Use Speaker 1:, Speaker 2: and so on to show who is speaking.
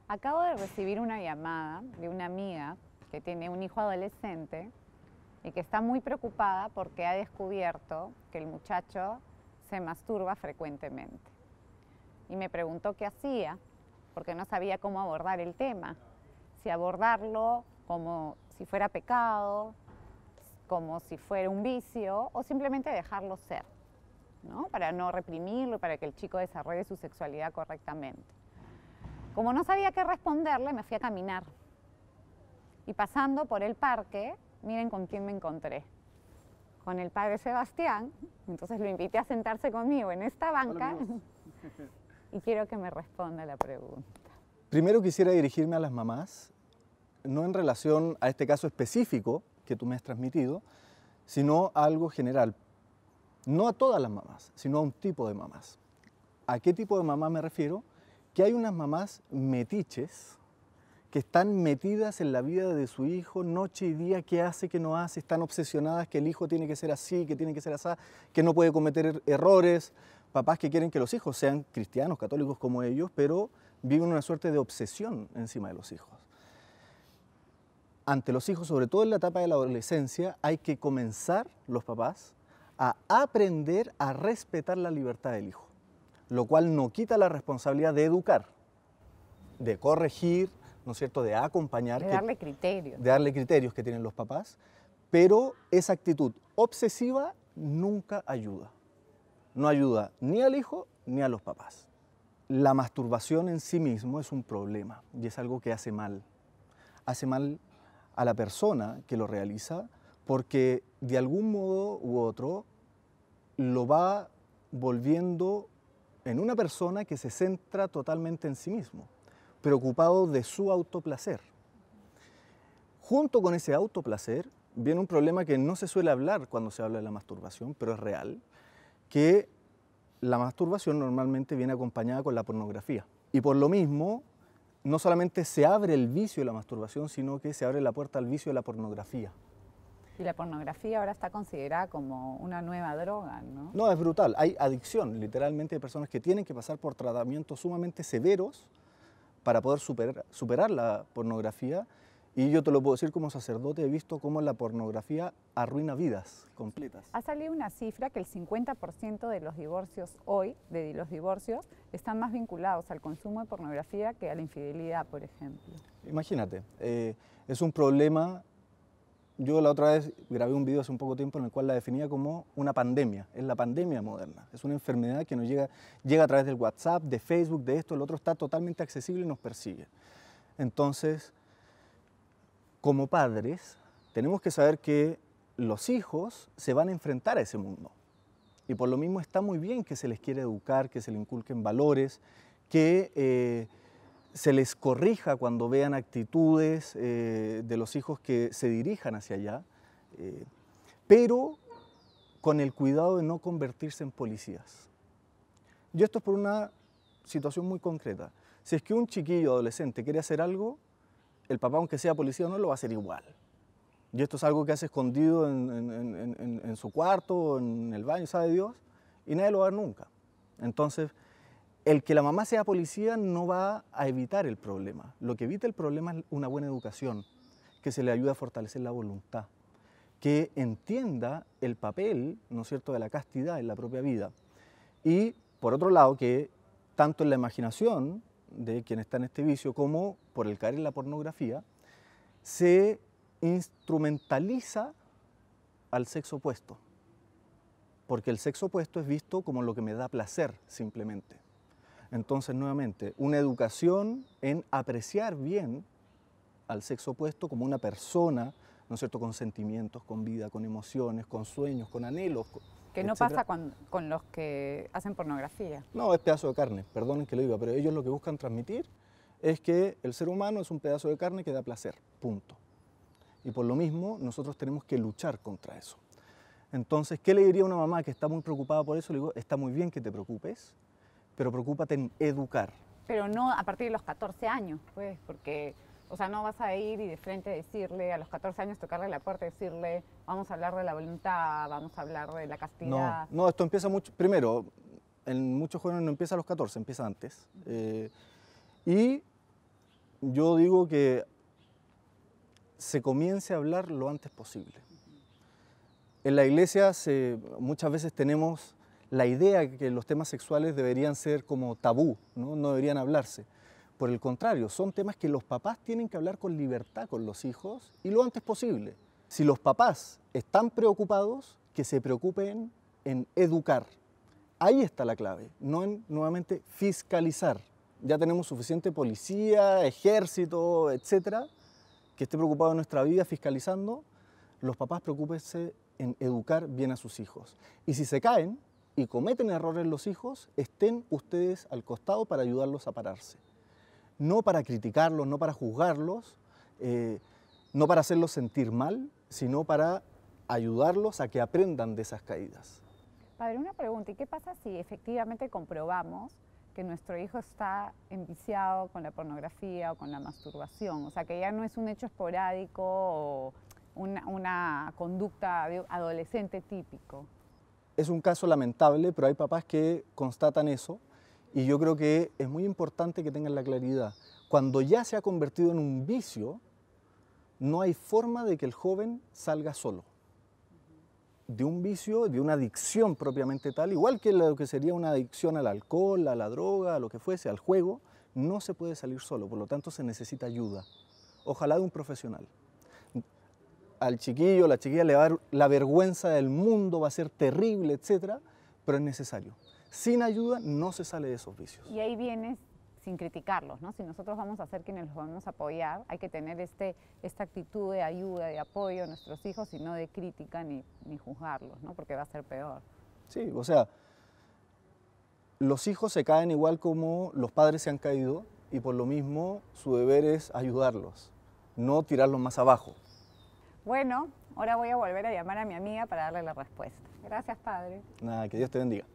Speaker 1: Acabo de recibir una llamada de una amiga que tiene un hijo adolescente y que está muy preocupada porque ha descubierto que el muchacho se masturba frecuentemente. Y me preguntó qué hacía, porque no sabía cómo abordar el tema. Si abordarlo como si fuera pecado, como si fuera un vicio, o simplemente dejarlo ser, ¿no? Para no reprimirlo, para que el chico desarrolle su sexualidad correctamente. Como no sabía qué responderle, me fui a caminar. Y pasando por el parque, miren con quién me encontré. Con el padre Sebastián. Entonces lo invité a sentarse conmigo en esta banca. Y quiero que me responda la pregunta.
Speaker 2: Primero quisiera dirigirme a las mamás, no en relación a este caso específico que tú me has transmitido, sino a algo general. No a todas las mamás, sino a un tipo de mamás. ¿A qué tipo de mamá me refiero? Que hay unas mamás metiches que están metidas en la vida de su hijo noche y día, qué hace, qué no hace, están obsesionadas que el hijo tiene que ser así, que tiene que ser así, que no puede cometer errores. Papás que quieren que los hijos sean cristianos, católicos como ellos, pero viven una suerte de obsesión encima de los hijos. Ante los hijos, sobre todo en la etapa de la adolescencia, hay que comenzar, los papás, a aprender a respetar la libertad del hijo, lo cual no quita la responsabilidad de educar, de corregir, ¿no es cierto?, de acompañar.
Speaker 1: De darle criterios.
Speaker 2: De darle criterios que tienen los papás, pero esa actitud obsesiva nunca ayuda. No ayuda ni al hijo ni a los papás. La masturbación en sí mismo es un problema y es algo que hace mal. Hace mal a la persona que lo realiza porque de algún modo u otro lo va volviendo en una persona que se centra totalmente en sí mismo, preocupado de su autoplacer. Junto con ese autoplacer viene un problema que no se suele hablar cuando se habla de la masturbación, pero es real, que la masturbación normalmente viene acompañada con la pornografía. Y por lo mismo, no solamente se abre el vicio de la masturbación, sino que se abre la puerta al vicio de la pornografía.
Speaker 1: Y la pornografía ahora está considerada como una nueva droga, ¿no?
Speaker 2: No, es brutal. Hay adicción, literalmente, de personas que tienen que pasar por tratamientos sumamente severos para poder superar la pornografía. Y yo te lo puedo decir como sacerdote, he visto cómo la pornografía arruina vidas completas.
Speaker 1: Ha salido una cifra que el 50% de los divorcios hoy, están más vinculados al consumo de pornografía que a la infidelidad, por ejemplo.
Speaker 2: Imagínate, es un problema. Yo la otra vez grabé un video hace un poco tiempo en el cual la definía como una pandemia. Es la pandemia moderna. Es una enfermedad que nos llega a través del WhatsApp, de Facebook, de esto, el otro, está totalmente accesible y nos persigue. Entonces, como padres, tenemos que saber que los hijos se van a enfrentar a ese mundo. Y por lo mismo está muy bien que se les quiera educar, que se les inculquen valores, que se les corrija cuando vean actitudes de los hijos que se dirijan hacia allá, pero con el cuidado de no convertirse en policías. Y esto es por una situación muy concreta. Si es que un chiquillo adolescente quiere hacer algo, el papá, aunque sea policía o no, lo va a hacer igual. Y esto es algo que hace escondido en su cuarto, en el baño, sabe Dios, y nadie lo va a ver nunca. Entonces, el que la mamá sea policía no va a evitar el problema. Lo que evita el problema es una buena educación, que se le ayude a fortalecer la voluntad, que entienda el papel, ¿no es cierto?, de la castidad en la propia vida. Y, por otro lado, que tanto en la imaginación de quien está en este vicio como por el caer en la pornografía, se instrumentaliza al sexo opuesto, porque el sexo opuesto es visto como lo que me da placer simplemente. Entonces, nuevamente, una educación en apreciar bien al sexo opuesto como una persona, ¿no es cierto?, con sentimientos, con vida, con emociones, con sueños, con anhelos,
Speaker 1: que no pasa con los que hacen pornografía.
Speaker 2: No, es pedazo de carne, perdonen que lo diga, pero ellos lo que buscan transmitir es que el ser humano es un pedazo de carne que da placer, punto. Y por lo mismo nosotros tenemos que luchar contra eso. Entonces, ¿qué le diría a una mamá que está muy preocupada por eso? Le digo, está muy bien que te preocupes, pero preocúpate en educar.
Speaker 1: Pero no a partir de los 14 años, pues, porque, o sea, no vas a ir y de frente decirle, a los 14 años tocarle la puerta y decirle, vamos a hablar de la voluntad, vamos a hablar de la castidad.
Speaker 2: No, esto empieza mucho, primero, en muchos jóvenes no empieza a los 14, empieza antes. Y yo digo que se comience a hablar lo antes posible. En la iglesia muchas veces tenemos la idea de que los temas sexuales deberían ser como tabú, ¿no? No deberían hablarse. Por el contrario, son temas que los papás tienen que hablar con libertad con los hijos y lo antes posible. Si los papás están preocupados, que se preocupen en educar. Ahí está la clave, no en nuevamente fiscalizar. Ya tenemos suficiente policía, ejército, etcétera, que esté preocupado en nuestra vida fiscalizando. Los papás preocúpense en educar bien a sus hijos. Y si se caen y cometen errores los hijos, estén ustedes al costado para ayudarlos a pararse. No para criticarlos, no para juzgarlos, no para hacerlos sentir mal, sino para ayudarlos a que aprendan de esas caídas.
Speaker 1: Padre, una pregunta, ¿y qué pasa si efectivamente comprobamos que nuestro hijo está enviciado con la pornografía o con la masturbación? O sea, que ya no es un hecho esporádico o una conducta de adolescente típico.
Speaker 2: Es un caso lamentable, pero hay papás que constatan eso y yo creo que es muy importante que tengan la claridad. Cuando ya se ha convertido en un vicio, no hay forma de que el joven salga solo. De un vicio, de una adicción propiamente tal, igual que lo que sería una adicción al alcohol, a la droga, a lo que fuese, al juego, no se puede salir solo, por lo tanto se necesita ayuda, ojalá de un profesional. Al chiquillo, la chiquilla le va a dar la vergüenza del mundo, va a ser terrible, etcétera, pero es necesario. Sin ayuda no se sale de esos vicios.
Speaker 1: Y ahí vienes sin criticarlos, ¿no? Si nosotros vamos a ser quienes los vamos a apoyar, hay que tener esta actitud de ayuda, de apoyo a nuestros hijos y no de crítica ni juzgarlos, ¿no? Porque va a ser peor.
Speaker 2: Sí, o sea, los hijos se caen igual como los padres se han caído y por lo mismo su deber es ayudarlos, no tirarlos más abajo.
Speaker 1: Bueno, ahora voy a volver a llamar a mi amiga para darle la respuesta. Gracias, padre.
Speaker 2: Nada, que Dios te bendiga.